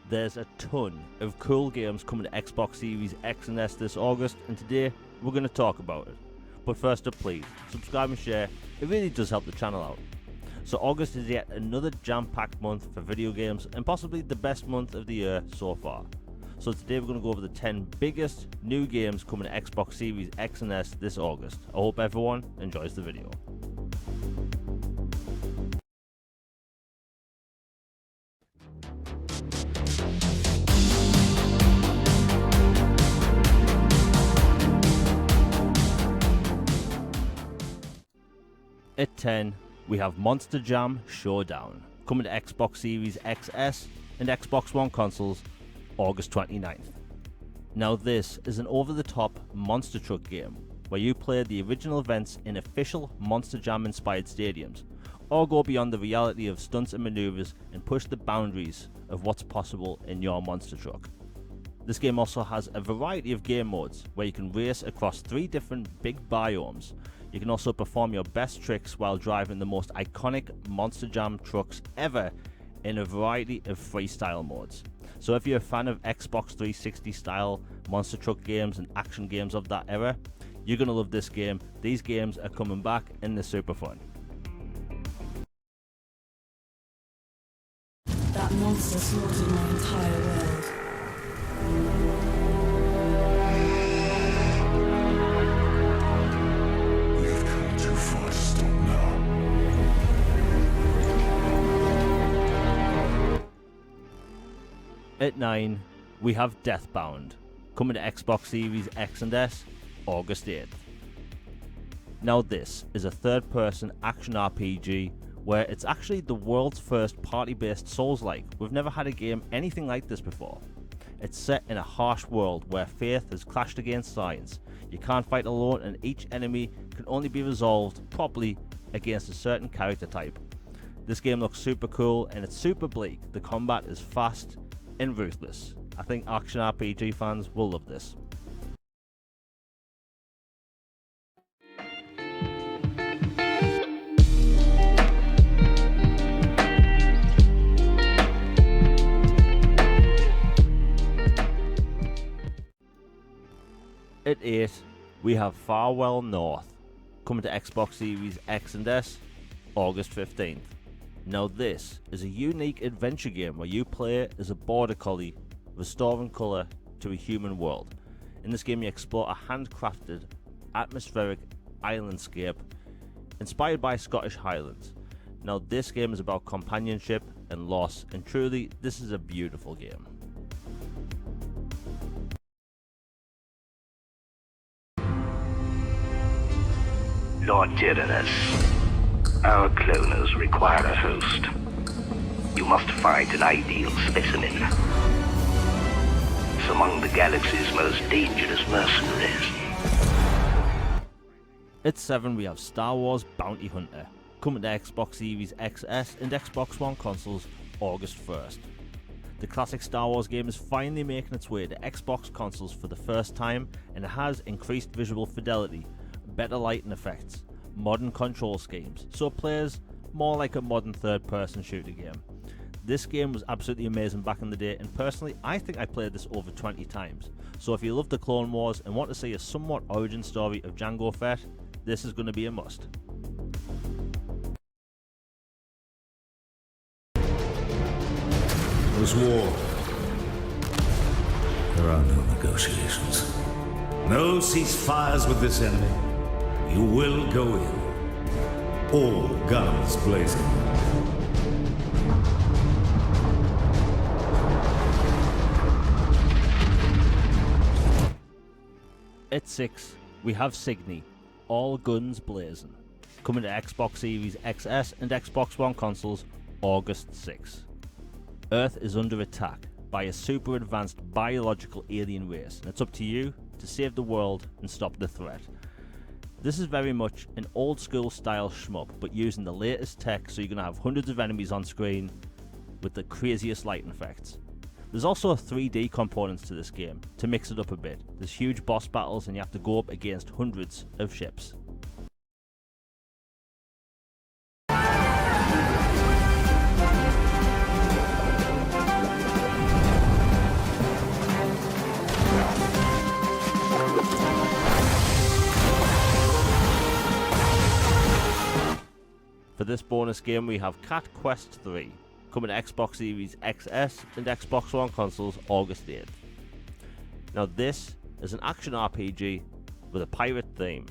There's a ton of cool games coming to Xbox Series X and S this August, and today we're going to talk about it. But first up, please subscribe and share, it really does help the channel out. So August is yet another jam-packed month for video games and possibly the best month of the year so far. So today we're going to go over the 10 biggest new games coming to Xbox Series X and S this August. I hope everyone enjoys the video. At 10, we have Monster Jam Showdown, coming to Xbox Series XS and Xbox One consoles August 29th. Now this is an over-the-top monster truck game, where you play the original events in official Monster Jam inspired stadiums, or go beyond the reality of stunts and maneuvers and push the boundaries of what's possible in your monster truck. This game also has a variety of game modes, where you can race across 3 different big biomes. You can also perform your best tricks while driving the most iconic Monster Jam trucks ever in a variety of freestyle modes. So if you're a fan of Xbox 360 style monster truck games and action games of that era, you're going to love this game. These games are coming back and they're super fun. That monster slaughtered my entire world. At 9, we have Deathbound, coming to Xbox Series X and S August 8th. Now this is a third-person action RPG where it's actually the world's first party-based Souls-like. We've never had a game anything like this before. It's set in a harsh world where faith has clashed against science. You can't fight alone and each enemy can only be resolved properly against a certain character type. This game looks super cool and it's super bleak. The combat is fast and ruthless. I think action RPG fans will love this. At 8, we have Farewell North, coming to Xbox Series X and S August 15th. Now this is a unique adventure game where you play as a border collie restoring colour to a human world. In this game you explore a handcrafted atmospheric islandscape inspired by Scottish Highlands. Now this game is about companionship and loss, and truly this is a beautiful game. Lord Tyrannus, our cloners require a host. You must find an ideal specimen. It's among the galaxy's most dangerous mercenaries. At 7, we have Star Wars Bounty Hunter, coming to Xbox Series XS and Xbox One consoles August 1st. The classic Star Wars game is finally making its way to Xbox consoles for the first time, and it has increased visual fidelity, better lighting effects, modern control schemes, so it plays more like a modern third-person shooter game. This game was absolutely amazing back in the day, and personally I think I played this over 20 times. So if you love the Clone Wars and want to see a somewhat origin story of Jango Fett, this is going to be a must. There's war. There are no negotiations. No ceasefires with this enemy. You will go in. All guns blazing. At 6, we have Signy, All Guns Blazing, coming to Xbox Series XS and Xbox One consoles August 6th. Earth is under attack by a super advanced biological alien race, and it's up to you to save the world and stop the threat. This is very much an old school style shmup, but using the latest tech, so you're going to have hundreds of enemies on screen with the craziest lighting effects. There's also 3D components to this game to mix it up a bit. There's huge boss battles and you have to go up against hundreds of ships. this bonus game we have Cat Quest 3, coming to Xbox Series XS and Xbox One consoles August 8th. Now this is an action RPG with a pirate theme.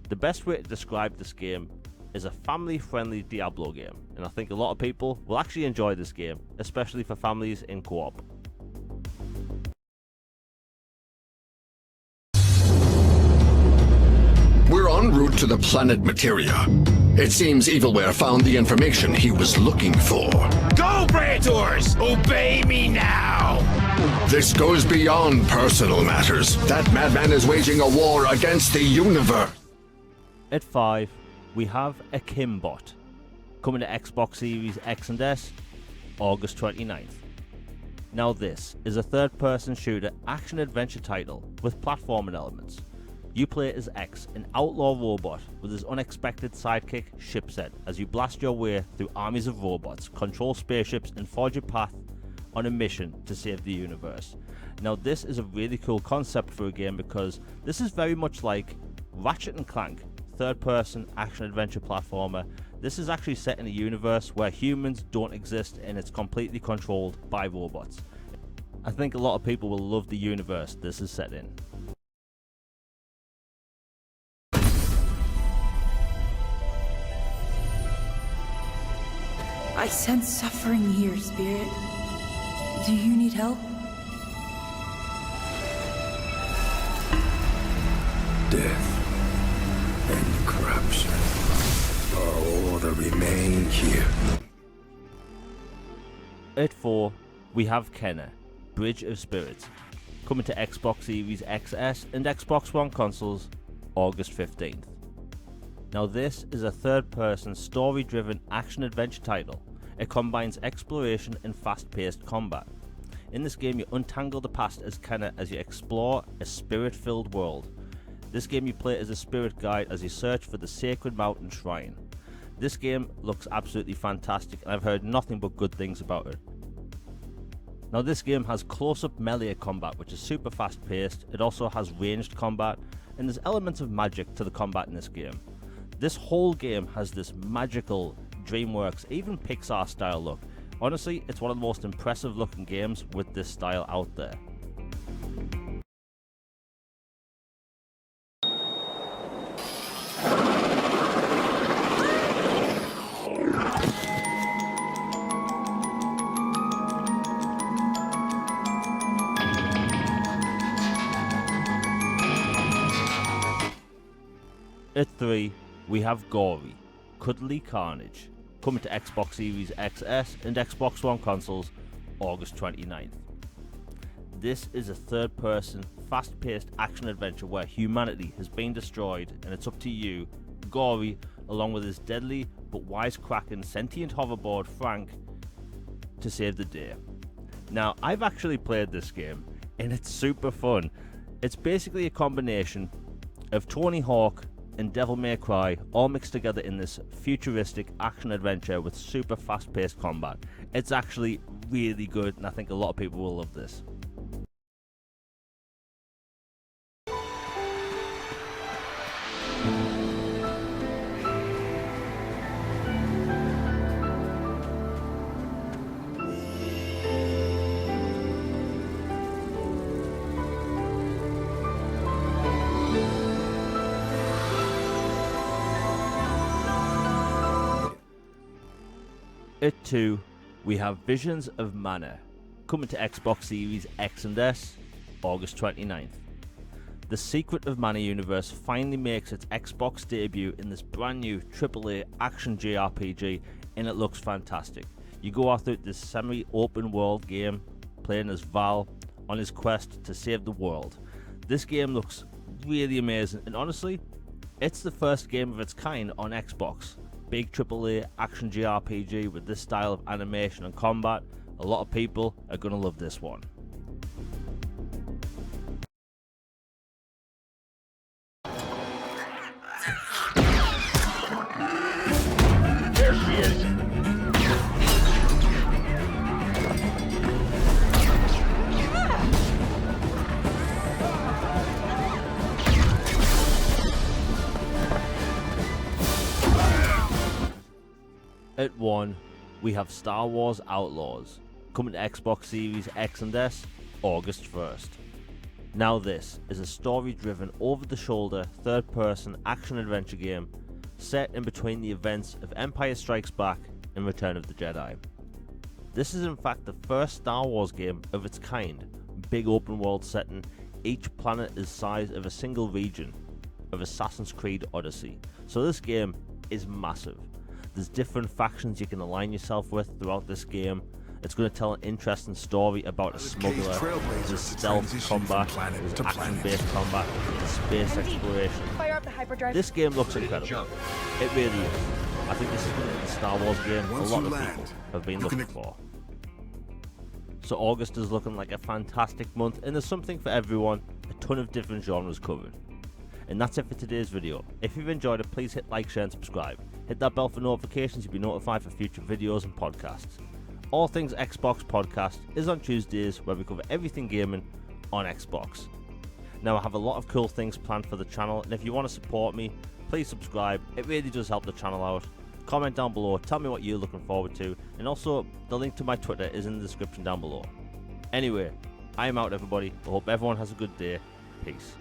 The best way to describe this game is a family-friendly Diablo game, and I think a lot of people will actually enjoy this game, especially for families in co-op. We're en route to the planet Materia. It seems Evilware found the information he was looking for. Go, Praetors! Obey me now! This goes beyond personal matters. That madman is waging a war against the universe. At 5, we have a Kimbot, coming to Xbox Series X and S, August 29th. Now this is a third-person shooter action-adventure title with platforming elements. You play as X, an outlaw robot with his unexpected sidekick, Shipset, as you blast your way through armies of robots, control spaceships, and forge a path on a mission to save the universe. Now this is a really cool concept for a game because this is very much like Ratchet & Clank, third-person action-adventure platformer. This is actually set in a universe where humans don't exist and it's completely controlled by robots. I think a lot of people will love the universe this is set in. I sense suffering here, Spirit. Do you need help? Death and corruption are all that remain here. At 4, we have Kenna, Bridge of Spirits, coming to Xbox Series XS and Xbox One consoles August 15th. Now this is a third-person story-driven action-adventure title. It combines exploration and fast-paced combat. In this game you untangle the past as Kenna as you explore a spirit-filled world. This game you play as a spirit guide as you search for the Sacred Mountain Shrine. This game looks absolutely fantastic and I've heard nothing but good things about it. Now this game has close-up melee combat which is super fast-paced. It also has ranged combat and there's elements of magic to the combat in this game. This whole game has this magical DreamWorks, even Pixar style look. Honestly, it's one of the most impressive looking games with this style out there. At 3, we have Gory, Cuddly Carnage, coming to Xbox Series XS and Xbox One consoles August 29th. This is a third-person, fast-paced action-adventure where humanity has been destroyed and it's up to you, Gory, along with his deadly but wisecracking sentient hoverboard Frank, to save the day. Now, I've actually played this game and it's super fun. It's basically a combination of Tony Hawk and Devil May Cry all mixed together in this futuristic action adventure with super fast-paced combat. It's actually really good and I think a lot of people will love this. At 2, we have Visions of Mana, coming to Xbox Series X and S, August 29th. The Secret of Mana universe finally makes its Xbox debut in this brand new AAA action JRPG and it looks fantastic. You go out through this semi-open world game playing as Val on his quest to save the world. This game looks really amazing and honestly, it's the first game of its kind on Xbox. Big AAA action JRPG with this style of animation and combat. A lot of people are going to love this one. There she is! At 1, we have Star Wars Outlaws, coming to Xbox Series X and S, August 1st. Now this is a story-driven, over-the-shoulder, third-person action-adventure game set in between the events of Empire Strikes Back and Return of the Jedi. This is in fact the first Star Wars game of its kind, big open-world setting, each planet is the size of a single region of Assassin's Creed Odyssey, so this game is massive. There's different factions you can align yourself with throughout this game. It's going to tell an interesting story about a smuggler, there's stealth combat, there's action-based combat, there's space exploration. Fire up the hyperdrive. This game looks incredible. It really is. I think this is going to be the Star Wars game a lot of people have been looking for. So August is looking like a fantastic month, and there's something for everyone, a ton of different genres covered. And that's it for today's video. If you've enjoyed it, please hit like, share and subscribe. Hit that bell for notifications, you'll be notified for future videos and podcasts. All Things Xbox podcast is on Tuesdays, where we cover everything gaming on Xbox. Now I have a lot of cool things planned for the channel, and if you want to support me, please subscribe. It really does help the channel out. Comment down below, tell me what you're looking forward to, and also the link to my Twitter is in the description down below. Anyway, I am out everybody. I hope everyone has a good day. Peace.